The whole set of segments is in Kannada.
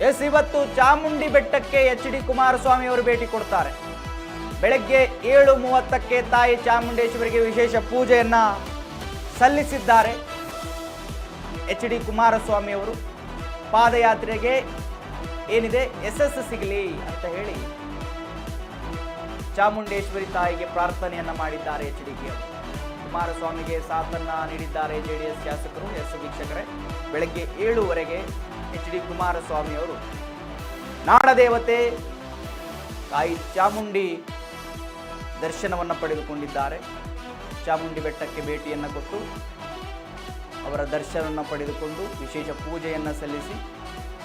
ಎಸ್, ಇವತ್ತು ಚಾಮುಂಡಿ ಬೆಟ್ಟಕ್ಕೆ ಎಚ್.ಡಿ. ಕುಮಾರಸ್ವಾಮಿ ಅವರು ಭೇಟಿ ಕೊಡ್ತಾರೆ. ಬೆಳಗ್ಗೆ 7:30ಕ್ಕೆ ತಾಯಿ ಚಾಮುಂಡೇಶ್ವರಿಗೆ ವಿಶೇಷ ಪೂಜೆಯನ್ನ ಸಲ್ಲಿಸಿದ್ದಾರೆ. ಎಚ್.ಡಿ. ಕುಮಾರಸ್ವಾಮಿ ಅವರು ಪಾದಯಾತ್ರೆಗೆ ಏನಿದೆ ಯಶಸ್ಸು ಸಿಗಲಿ ಅಂತ ಹೇಳಿ ಚಾಮುಂಡೇಶ್ವರಿ ತಾಯಿಗೆ ಪ್ರಾರ್ಥನೆಯನ್ನ ಮಾಡಿದ್ದಾರೆ. ಎಚ್.ಡಿ. ಕುಮಾರಸ್ವಾಮಿಗೆ ಸಾಥನ್ನ ನೀಡಿದ್ದಾರೆ ಜೆಡಿಎಸ್ ಶಾಸಕರು. ಎಸ್ ವೀಕ್ಷಕರೇ, ಬೆಳಗ್ಗೆ 7:00ಗೆ ಎಚ್.ಡಿ. ಕುಮಾರಸ್ವಾಮಿ ಅವರು ನಾಡದೇವತೆ ತಾಯಿ ಚಾಮುಂಡಿ ದರ್ಶನವನ್ನು ಪಡೆದುಕೊಂಡಿದ್ದಾರೆ. ಚಾಮುಂಡಿ ಬೆಟ್ಟಕ್ಕೆ ಭೇಟಿಯನ್ನು ಕೊಟ್ಟು ಅವರ ದರ್ಶನವನ್ನು ಪಡೆದುಕೊಂಡು ವಿಶೇಷ ಪೂಜೆಯನ್ನು ಸಲ್ಲಿಸಿ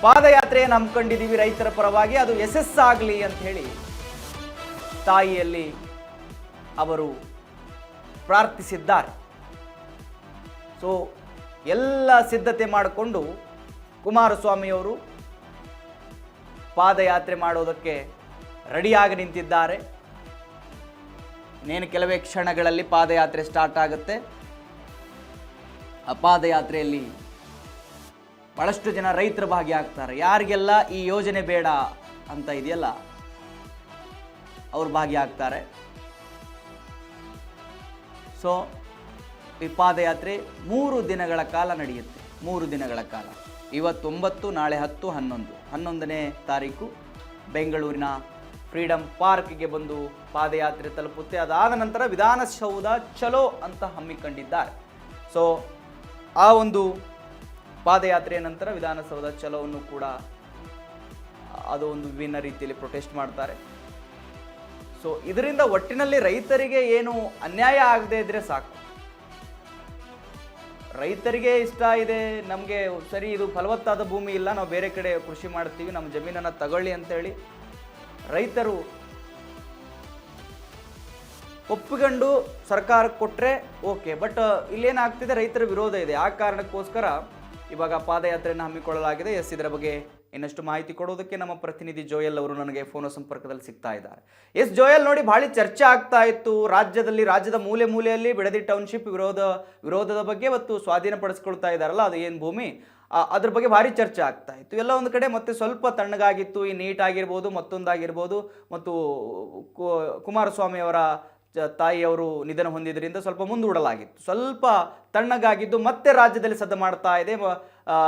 ಪಾದಯಾತ್ರೆಯನ್ನು ಹಮ್ಮಿಕೊಂಡಿದ್ದೀವಿ ರೈತರ ಪರವಾಗಿ, ಅದು ಯಶಸ್ಸಾಗಲಿ ಅಂತ ಹೇಳಿ ತಾಯಿಯಲ್ಲಿ ಅವರು ಪ್ರಾರ್ಥಿಸಿದ್ದಾರೆ. ಸೊ ಎಲ್ಲ ಸಿದ್ಧತೆ ಮಾಡಿಕೊಂಡು ಕುಮಾರಸ್ವಾಮಿಯವರು ಪಾದಯಾತ್ರೆ ಮಾಡೋದಕ್ಕೆ ರೆಡಿಯಾಗಿ ನಿಂತಿದ್ದಾರೆ. ಇನ್ನೇನು ಕೆಲವೇ ಕ್ಷಣಗಳಲ್ಲಿ ಪಾದಯಾತ್ರೆ ಸ್ಟಾರ್ಟ್ ಆಗುತ್ತೆ. ಆ ಪಾದಯಾತ್ರೆಯಲ್ಲಿ ಬಹಳಷ್ಟು ಜನ ರೈತರು ಭಾಗಿಯಾಗ್ತಾರೆ. ಯಾರಿಗೆಲ್ಲ ಈ ಯೋಜನೆ ಬೇಡ ಅಂತ ಇದೆಯಲ್ಲ ಅವರು ಭಾಗಿಯಾಗ್ತಾರೆ. ಸೊ ಈ ಪಾದಯಾತ್ರೆ 3 ದಿನಗಳ ಕಾಲ ನಡೆಯುತ್ತೆ. 3 ದಿನಗಳ ಕಾಲ, ಇವತ್ತು 9, ನಾಳೆ 10, 11. 11ನೇ ತಾರೀಕು ಬೆಂಗಳೂರಿನ ಫ್ರೀಡಂ ಪಾರ್ಕ್ಗೆ ಬಂದು ಪಾದಯಾತ್ರೆ ತಲುಪುತ್ತೆ. ಅದಾದ ನಂತರ ವಿಧಾನಸೌಧ ಚಲೋ ಅಂತ ಹಮ್ಮಿಕೊಂಡಿದ್ದಾರೆ. ಸೊ ಆ ಒಂದು ಪಾದಯಾತ್ರೆಯ ನಂತರ ವಿಧಾನಸೌಧ ಚಲೋವನ್ನು ಕೂಡ ಅದು ಒಂದು ವಿಭಿನ್ನ ರೀತಿಯಲ್ಲಿ ಪ್ರೊಟೆಸ್ಟ್ ಮಾಡ್ತಾರೆ. ಸೊ ಇದರಿಂದ ಒಟ್ಟಿನಲ್ಲಿ ರೈತರಿಗೆ ಏನು ಅನ್ಯಾಯ ಆಗದೆ ಇದ್ರೆ ಸಾಕು. ರೈತರಿಗೆ ಇಷ್ಟ ಇದೆ, ನಮಗೆ ಸರಿ ಇದು ಫಲವತ್ತಾದ ಭೂಮಿ ಇಲ್ಲ, ನಾವು ಬೇರೆ ಕಡೆ ಕೃಷಿ ಮಾಡ್ತೀವಿ, ನಮ್ಮ ಜಮೀನನ್ನು ತಗೊಳ್ಳಿ ಅಂತೇಳಿ ರೈತರು ಒಪ್ಪಿಕೊಂಡು ಸರ್ಕಾರಕ್ಕೆ ಕೊಟ್ಟರೆ ಓಕೆ. ಬಟ್ ಇಲ್ಲೇನಾಗ್ತಿದೆ, ರೈತರ ವಿರೋಧ ಇದೆ. ಆ ಕಾರಣಕ್ಕೋಸ್ಕರ ಇವಾಗ ಪಾದಯಾತ್ರೆಯನ್ನು ಹಮ್ಮಿಕೊಳ್ಳಲಾಗಿದೆ. ಎಸ್, ಇದರ ಬಗ್ಗೆ ಇನ್ನಷ್ಟು ಮಾಹಿತಿ ಕೊಡೋದಕ್ಕೆ ನಮ್ಮ ಪ್ರತಿನಿಧಿ ಜೋಯಲ್ ಅವರು ನನಗೆ ಫೋನ್ ಸಂಪರ್ಕದಲ್ಲಿ ಸಿಗ್ತಾ ಇದ್ದಾರೆ. ಎಸ್ ಜೋಯಲ್, ನೋಡಿ, ಭಾಳ ಚರ್ಚೆ ಆಗ್ತಾ ಇತ್ತು ರಾಜ್ಯದ ಮೂಲೆ ಮೂಲೆಯಲ್ಲಿ ಬಿಡದಿ ಟೌನ್ಶಿಪ್ ವಿರೋಧದ ಬಗ್ಗೆ ಮತ್ತು ಸ್ವಾಧೀನಪಡಿಸ್ಕೊಳ್ತಾ ಇದ್ದಾರಲ್ಲ, ಅದು ಏನು ಭೂಮಿ, ಅದ್ರ ಬಗ್ಗೆ ಭಾರಿ ಚರ್ಚೆ ಆಗ್ತಾ ಇತ್ತು. ಎಲ್ಲ ಒಂದು ಕಡೆ ಮತ್ತೆ ಸ್ವಲ್ಪ ತಣ್ಣಗಾಗಿತ್ತು. ಈ ನೀಟ್ ಆಗಿರ್ಬೋದು, ಮತ್ತೊಂದಾಗಿರ್ಬೋದು, ಮತ್ತು ಕುಮಾರಸ್ವಾಮಿ ಅವರ ತಾಯಿಯವರು ನಿಧನ ಹೊಂದಿದ್ರಿಂದ ಸ್ವಲ್ಪ ಮುಂದೂಡಲಾಗಿತ್ತು. ಸ್ವಲ್ಪ ತಣ್ಣಗಾಗಿದ್ದು ಮತ್ತೆ ರಾಜ್ಯದಲ್ಲಿ ಸದ್ದು ಮಾಡ್ತಾ ಇದೆ.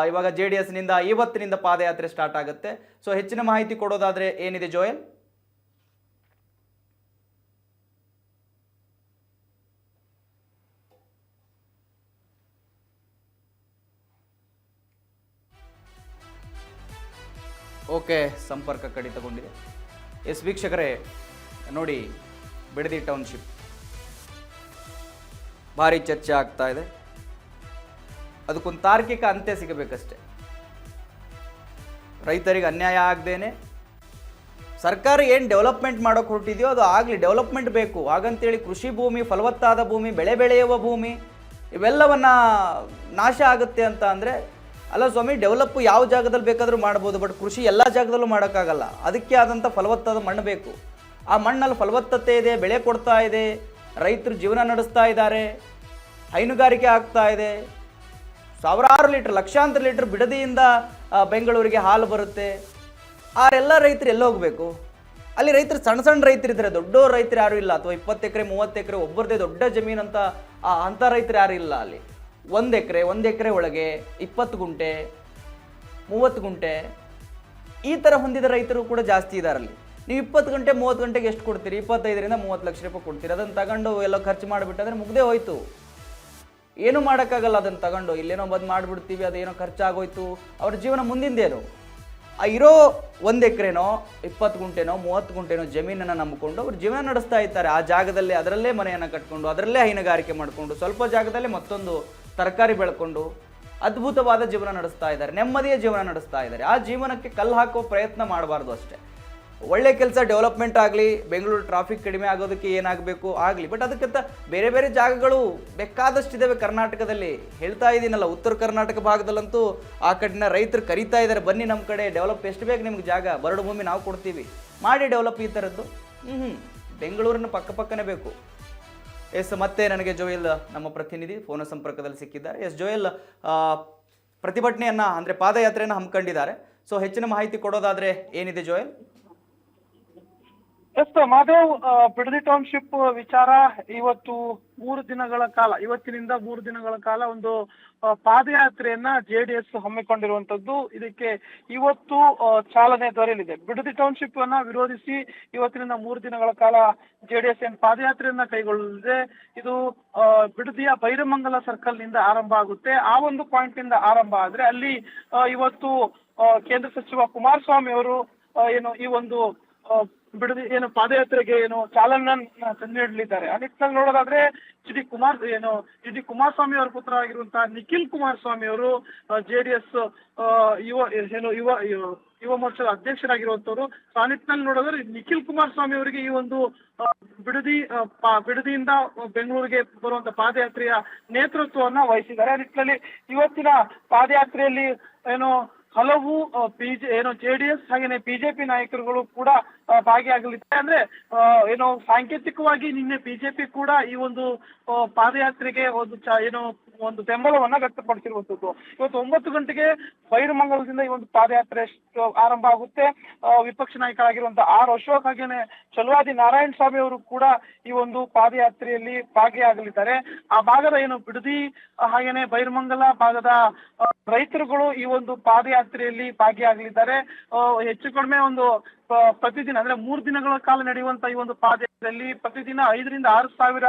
ಇವಾಗ JDS ನಿಂದ ಇವತ್ತಿನಿಂದ ಪಾದಯಾತ್ರೆ ಸ್ಟಾರ್ಟ್ ಆಗುತ್ತೆ. ಸೊ ಹೆಚ್ಚಿನ ಮಾಹಿತಿ ಕೊಡೋದಾದ್ರೆ ಏನಿದೆ ಜೋಯಲ್? ಓಕೆ, ಸಂಪರ್ಕ ಕಡಿತಗೊಂಡಿದೆ. ಎಸ್ ವೀಕ್ಷಕರೇ, ನೋಡಿ, ಬಿಡದಿ ಟೌನ್ಶಿಪ್ ಭಾರಿ ಚರ್ಚೆ ಆಗ್ತಾ ಇದೆ. ಅದಕ್ಕೊಂದು ತಾರ್ಕಿಕ ಅಂತ್ಯ ಸಿಗಬೇಕಷ್ಟೆ. ರೈತರಿಗೆ ಅನ್ಯಾಯ ಆಗದೇನೆ ಸರ್ಕಾರ ಏನು ಡೆವಲಪ್ಮೆಂಟ್ ಮಾಡೋಕೆ ಹೊರಟಿದೆಯೋ ಅದು ಆಗಲಿ. ಡೆವಲಪ್ಮೆಂಟ್ ಬೇಕು, ಹಾಗಂತೇಳಿ ಕೃಷಿ ಭೂಮಿ, ಫಲವತ್ತಾದ ಭೂಮಿ, ಬೆಳೆ ಬೆಳೆಯುವ ಭೂಮಿ ಇವೆಲ್ಲವನ್ನ ನಾಶ ಆಗುತ್ತೆ ಅಂತ ಅಂದರೆ ಅಲ್ಲ ಸ್ವಾಮಿ. ಡೆವಲಪ್ ಯಾವ ಜಾಗದಲ್ಲಿ ಬೇಕಾದರೂ ಮಾಡ್ಬೋದು, ಬಟ್ ಕೃಷಿ ಎಲ್ಲ ಜಾಗದಲ್ಲೂ ಮಾಡೋಕ್ಕಾಗಲ್ಲ. ಅದಕ್ಕೆ ಆದಂಥ ಫಲವತ್ತಾದ ಮಣ್ಣು ಬೇಕು. ಆ ಮಣ್ಣಲ್ಲಿ ಫಲವತ್ತತೆ ಇದೆ, ಬೆಳೆ ಕೊಡ್ತಾ ಇದೆ, ರೈತರು ಜೀವನ ನಡೆಸ್ತಾ ಇದ್ದಾರೆ, ಹೈನುಗಾರಿಕೆ ಆಗ್ತಾ ಇದೆ. ಸಾವಿರಾರು ಲೀಟ್ರ್, ಲಕ್ಷಾಂತರ ಲೀಟ್ರ್ ಬಿಡದಿಯಿಂದ ಬೆಂಗಳೂರಿಗೆ ಹಾಲು ಬರುತ್ತೆ. ಆ ಎಲ್ಲ ರೈತರು ಎಲ್ಲಿ ಹೋಗಬೇಕು? ಅಲ್ಲಿ ರೈತರು ಸಣ್ಣ ರೈತರಿದ್ದಾರೆ, ದೊಡ್ಡ ರೈತರು ಯಾರೂ ಇಲ್ಲ. ಅಥವಾ 20 ಎಕರೆ 30 ಎಕರೆ ಒಬ್ಬರದೇ ದೊಡ್ಡ ಜಮೀನು ಅಂಥ ರೈತರು ಯಾರು ಇಲ್ಲ. ಅಲ್ಲಿ 1 ಎಕರೆ ಒಳಗೆ 20 ಗುಂಟೆ 30 ಗುಂಟೆ ಈ ಥರ ಹೊಂದಿದ ರೈತರು ಕೂಡ ಜಾಸ್ತಿ ಇದ್ದಾರೆ. ಅಲ್ಲಿ ನೀವು 20 ಗಂಟೆ 30 ಗಂಟೆಗೆ ಎಷ್ಟು ಕೊಡ್ತೀರಿ? 25ರಿಂದ 30 ಲಕ್ಷ ರೂಪಾಯಿ ಕೊಡ್ತೀರಿ. ಅದನ್ನು ತಗೊಂಡು ಎಲ್ಲೋ ಖರ್ಚು ಮಾಡಿಬಿಟ್ಟಂದ್ರೆ ಮುಗ್ದೇ ಹೋಯ್ತು. ಏನೂ ಮಾಡೋಕ್ಕಾಗಲ್ಲ. ಅದನ್ನು ತಗೊಂಡು ಇಲ್ಲೇನೋ ಬಂದು ಮಾಡಿಬಿಡ್ತೀವಿ, ಅದೇನೋ ಖರ್ಚಾಗೋಯ್ತು, ಅವ್ರ ಜೀವನ ಮುಂದಿಂದೇನು? ಆ ಇರೋ 1 ಎಕರೆನೋ 20 ಗುಂಟೆನೋ 30 ಗುಂಟೆನೋ ಜಮೀನನ್ನು ನಂಬಿಕೊಂಡು ಅವ್ರು ಜೀವನ ನಡೆಸ್ತಾ ಇರ್ತಾರೆ. ಆ ಜಾಗದಲ್ಲಿ ಅದರಲ್ಲೇ ಮನೆಯನ್ನು ಕಟ್ಕೊಂಡು, ಅದರಲ್ಲೇ ಹೈನುಗಾರಿಕೆ ಮಾಡಿಕೊಂಡು, ಸ್ವಲ್ಪ ಜಾಗದಲ್ಲಿ ಮತ್ತೊಂದು ತರಕಾರಿ ಬೆಳ್ಕೊಂಡು ಅದ್ಭುತವಾದ ಜೀವನ ನಡೆಸ್ತಾ ಇದ್ದಾರೆ, ನೆಮ್ಮದಿಯ ಜೀವನ ನಡೆಸ್ತಾ ಇದ್ದಾರೆ. ಆ ಜೀವನಕ್ಕೆ ಕಲ್ಲು ಹಾಕುವ ಪ್ರಯತ್ನ ಮಾಡಬಾರ್ದು ಅಷ್ಟೇ. ಒಳ್ಳೆ ಕೆಲಸ, ಡೆವಲಪ್ಮೆಂಟ್ ಆಗಲಿ, ಬೆಂಗಳೂರು ಟ್ರಾಫಿಕ್ ಕಡಿಮೆ ಆಗೋದಕ್ಕೆ ಏನಾಗಬೇಕು ಆಗಲಿ, ಬಟ್ ಅದಕ್ಕಿಂತ ಬೇರೆ ಬೇರೆ ಜಾಗಗಳು ಬೇಕಾದಷ್ಟಿದ್ದಾವೆ ಕರ್ನಾಟಕದಲ್ಲಿ. ಹೇಳ್ತಾ ಇದ್ದೀನಲ್ಲ, ಉತ್ತರ ಕರ್ನಾಟಕ ಭಾಗದಲ್ಲಂತೂ ಆ ಕಡೆನ ರೈತರು ಕರೀತಾ ಇದ್ದಾರೆ, ಬನ್ನಿ ನಮ್ಮ ಕಡೆ ಡೆವಲಪ್, ಎಷ್ಟು ಬೇಕು ನಿಮ್ಗೆ ಜಾಗ, ಬರಡು ಭೂಮಿ ನಾವು ಕೊಡ್ತೀವಿ, ಮಾಡಿ ಡೆವಲಪ್. ಈ ಥರದ್ದು ಬೆಂಗಳೂರಿನ ಪಕ್ಕನೇ ಬೇಕು. ಎಸ್, ಮತ್ತೆ ನನಗೆ ಜೋಯಲ್ ನಮ್ಮ ಪ್ರತಿನಿಧಿ ಫೋನ್ ಸಂಪರ್ಕದಲ್ಲಿ ಸಿಕ್ಕಿದ್ದಾರೆ. ಎಸ್ ಜೋಯಲ್, ಪ್ರತಿಭಟನೆಯನ್ನು ಅಂದರೆ ಪಾದಯಾತ್ರೆಯನ್ನು ಹಮ್ಮಿಕೊಂಡಿದ್ದಾರೆ. ಸೊ ಹೆಚ್ಚಿನ ಮಾಹಿತಿ ಕೊಡೋದಾದ್ರೆ ಏನಿದೆ Joel? Yes Madhav, Bidadi township ವಿಚಾರ ಇವತ್ತು 3 ದಿನಗಳ ಕಾಲ, ಇವತ್ತಿನಿಂದ 3 ದಿನಗಳ ಕಾಲ ಒಂದು ಪಾದಯಾತ್ರೆಯನ್ನ JDS ಹಮ್ಮಿಕೊಂಡಿರುವಂತದ್ದು. ಇದಕ್ಕೆ ಇವತ್ತು ಚಾಲನೆ ದೊರೆಯಲಿದೆ. ಬಿಡದಿ ಟೌನ್ಶಿಪ್ ಅನ್ನ ವಿರೋಧಿಸಿ ಇವತ್ತಿನಿಂದ 3 ದಿನಗಳ ಕಾಲ JDS ಏನ್ ಪಾದಯಾತ್ರೆಯನ್ನ ಕೈಗೊಳ್ಳಲಿದೆ. ಇದು ಬಿಡದಿಯ ಬೈರಮಂಗಲ ಸರ್ಕಲ್ ನಿಂದ ಆರಂಭ ಆಗುತ್ತೆ. ಆ ಒಂದು ಪಾಯಿಂಟ್ ನಿಂದ ಆರಂಭ ಆದ್ರೆ ಅಲ್ಲಿ ಇವತ್ತು ಕೇಂದ್ರ ಸಚಿವ ಕುಮಾರಸ್ವಾಮಿ ಅವರು ಏನು ಈ ಒಂದು ಬಿಡದಿ ಪಾದಯಾತ್ರೆಗೆ ಚಾಲನೆ ನೀಡಲಿದ್ದಾರೆ. ಆ ನಿಟ್ಟಿನಲ್ಲಿ ನೋಡೋದಾದ್ರೆ ಎಚ್ ಡಿ ಕುಮಾರಸ್ವಾಮಿ ಅವರ ಪುತ್ರ ಆಗಿರುವಂತಹ ನಿಖಿಲ್ ಕುಮಾರಸ್ವಾಮಿ ಅವರು JDS ಯುವ ಮೋರ್ಚಾದ ಅಧ್ಯಕ್ಷರಾಗಿರುವಂತವ್ರು. ಆ ನಿಟ್ಟಿನಲ್ಲಿ ನೋಡೋದ್ರೆ ನಿಖಿಲ್ ಕುಮಾರಸ್ವಾಮಿ ಅವರಿಗೆ ಈ ಒಂದು ಬಿಡದಿಯಿಂದ ಬೆಂಗಳೂರಿಗೆ ಬರುವಂತ ಪಾದಯಾತ್ರೆಯ ನೇತೃತ್ವವನ್ನ ವಹಿಸಿದ್ದಾರೆ. ಆ ನಿಟ್ಟಿನಲ್ಲಿ ಇವತ್ತಿನ ಪಾದಯಾತ್ರೆಯಲ್ಲಿ ಹಲವು JDS ಹಾಗೇನೆ ಬಿಜೆಪಿ ನಾಯಕರುಗಳು ಕೂಡ ಭಾಗಿಯಾಗಲಿದ್ದಾರೆ. ಅಂದ್ರೆ ಸಾಂಕೇತಿಕವಾಗಿ ನಿನ್ನೆ ಬಿಜೆಪಿ ಕೂಡ ಈ ಒಂದು ಪಾದಯಾತ್ರೆಗೆ ಒಂದು ಬೆಂಬಲವನ್ನ ವ್ಯಕ್ತಪಡಿಸಿರುವಂತದ್ದು. ಇವತ್ತು 9 ಗಂಟೆಗೆ ಬೈರಮಂಗಲದಿಂದ ಈ ಒಂದು ಪಾದಯಾತ್ರೆ ಆರಂಭ ಆಗುತ್ತೆ. ವಿಪಕ್ಷ ನಾಯಕರಾಗಿರುವಂತಹ ಅಶೋಕ್ ಹಾಗೇನೆ ಚಲುವಾದಿ ನಾರಾಯಣ ಸ್ವಾಮಿ ಅವರು ಕೂಡ ಈ ಒಂದು ಪಾದಯಾತ್ರೆಯಲ್ಲಿ ಭಾಗಿಯಾಗಲಿದ್ದಾರೆ. ಆ ಭಾಗದ ಬಿಡದಿ ಹಾಗೇನೆ ಬೈರಮಂಗಲ ಭಾಗದ ರೈತರುಗಳು ಈ ಒಂದು ಪಾದಯಾತ್ರೆಯಲ್ಲಿ ಭಾಗಿಯಾಗಲಿದ್ದಾರೆ. ಹೆಚ್ಚು ಕಡಿಮೆ ಪ್ರತಿದಿನ ಅಂದ್ರೆ 3 ದಿನಗಳ ಕಾಲ ನಡೆಯುವಂತ ಈ ಒಂದು ಪಾದಯಾತ್ರೆಯಲ್ಲಿ ಪ್ರತಿದಿನ 5 ರಿಂದ 6 ಸಾವಿರ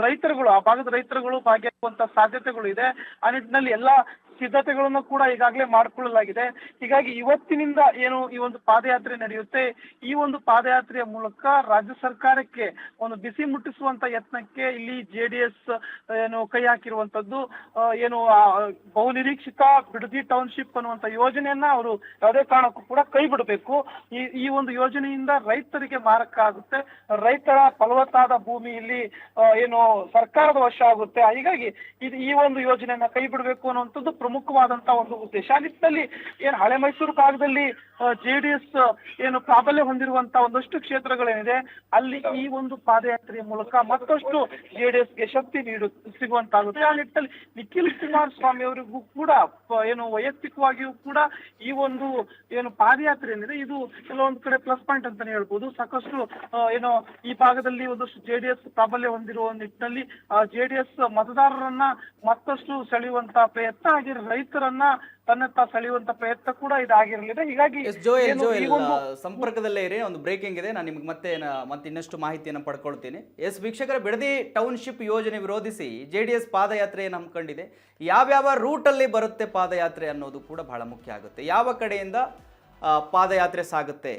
ರೈತರುಗಳು, ಆ ಭಾಗದ ರೈತರುಗಳು ಭಾಗಿಯಾಗುವಂತ ಸಾಧ್ಯತೆಗಳು ಇದೆ. ಆ ನಿಟ್ಟಿನಲ್ಲಿ ಎಲ್ಲಾ ಸಿದ್ಧತೆಗಳನ್ನು ಕೂಡ ಈಗಾಗಲೇ ಮಾಡಿಕೊಳ್ಳಲಾಗಿದೆ. ಹೀಗಾಗಿ ಇವತ್ತಿನಿಂದ ಈ ಒಂದು ಪಾದಯಾತ್ರೆ ನಡೆಯುತ್ತೆ. ಈ ಒಂದು ಪಾದಯಾತ್ರೆಯ ಮೂಲಕ ರಾಜ್ಯ ಸರ್ಕಾರಕ್ಕೆ ಒಂದು ಬಿಸಿ ಮುಟ್ಟಿಸುವಂತ ಯತ್ನಕ್ಕೆ ಇಲ್ಲಿ JDS ಕೈ ಹಾಕಿರುವಂತದ್ದು. ಬಹುನಿರೀಕ್ಷಿತ ಬಿಡದಿ ಟೌನ್ಶಿಪ್ ಅನ್ನುವಂತ ಯೋಜನೆಯನ್ನ ಅವರು ಯಾವುದೇ ಕಾರಣಕ್ಕೂ ಕೂಡ ಕೈ ಬಿಡಬೇಕು. ಈ ಒಂದು ಯೋಜನೆಯಿಂದ ರೈತರಿಗೆ ಮಾರಕ ಆಗುತ್ತೆ. ರೈತರ ಫಲವತ್ತಾದ ಭೂಮಿ ಇಲ್ಲಿ ಸರ್ಕಾರದ ವಶ ಆಗುತ್ತೆ. ಹೀಗಾಗಿ ಈ ಒಂದು ಯೋಜನೆಯನ್ನ ಕೈ ಬಿಡಬೇಕು ಅನ್ನುವಂಥದ್ದು ಪ್ರಮುಖವಾದಂತಹ ಒಂದು ಉದ್ದೇಶ. ಆ ನಿಟ್ಟಿನಲ್ಲಿ ಹಳೆ ಮೈಸೂರು ಭಾಗದಲ್ಲಿ JDS ಪ್ರಾಬಲ್ಯ ಹೊಂದಿರುವಂತಹ ಒಂದಷ್ಟು ಕ್ಷೇತ್ರಗಳೇನಿದೆ ಅಲ್ಲಿ ಈ ಒಂದು ಪಾದಯಾತ್ರೆಯ ಮೂಲಕ ಮತ್ತಷ್ಟು JDSಗೆ ಶಕ್ತಿ ಸಿಗುವಂತಾಗುತ್ತೆ. ಆ ನಿಟ್ಟಿನಲ್ಲಿ ನಿಖಿಲ್ ಕುಮಾರಸ್ವಾಮಿ ಅವರಿಗೂ ಕೂಡ ವೈಯಕ್ತಿಕವಾಗಿಯೂ ಕೂಡ ಈ ಒಂದು ಪಾದಯಾತ್ರೆ ಏನಿದೆ ಇದು ಕೆಲವೊಂದು ಕಡೆ ಪ್ಲಸ್ ಪಾಯಿಂಟ್ ಅಂತಾನೆ ಹೇಳ್ಬೋದು. ಸಾಕಷ್ಟು ಈ ಭಾಗದಲ್ಲಿ ಒಂದಷ್ಟು JDS ಪ್ರಾಬಲ್ಯ ಹೊಂದಿರುವ ನಿಟ್ಟಿನಲ್ಲಿ JDS ಮತದಾರರನ್ನ ಮತ್ತಷ್ಟು ಸೆಳೆಯುವಂತಹ ಪ್ರಯತ್ನ ಹಾಗೆ ರೈತರನ್ನ ತನ್ನತ್ತ ಸೆಳೆಯುವಂತ ಪ್ರಯತ್ನ ಕೂಡ ಇದಾಗಿರಲಿದೆ. ಹೀಗಾಗಿ ಜೋಯಲ್ ಸಂಪರ್ಕದಲ್ಲೇ ಇರಿ, ಒಂದು ಬ್ರೇಕಿಂಗ್ ಇದೆ. ನಾನು ನಿಮ್ಗೆ ಮತ್ತೆ ಇನ್ನಷ್ಟು ಮಾಹಿತಿಯನ್ನು ಪಡ್ಕೊಳ್ತೀನಿ. ವೀಕ್ಷಕರ, ಬಿಡದಿ ಟೌನ್ಶಿಪ್ ಯೋಜನೆ ವಿರೋಧಿಸಿ JDS ಪಾದಯಾತ್ರೆಯನ್ನು ಹಮ್ಮಿಕೊಂಡಿದೆ. ಯಾವ್ಯಾವ ರೂಟಲ್ಲಿ ಬರುತ್ತೆ ಪಾದಯಾತ್ರೆ ಅನ್ನೋದು ಕೂಡ ಬಹಳ ಮುಖ್ಯ ಆಗುತ್ತೆ. ಯಾವ ಕಡೆಯಿಂದ ಪಾದಯಾತ್ರೆ ಸಾಗುತ್ತೆ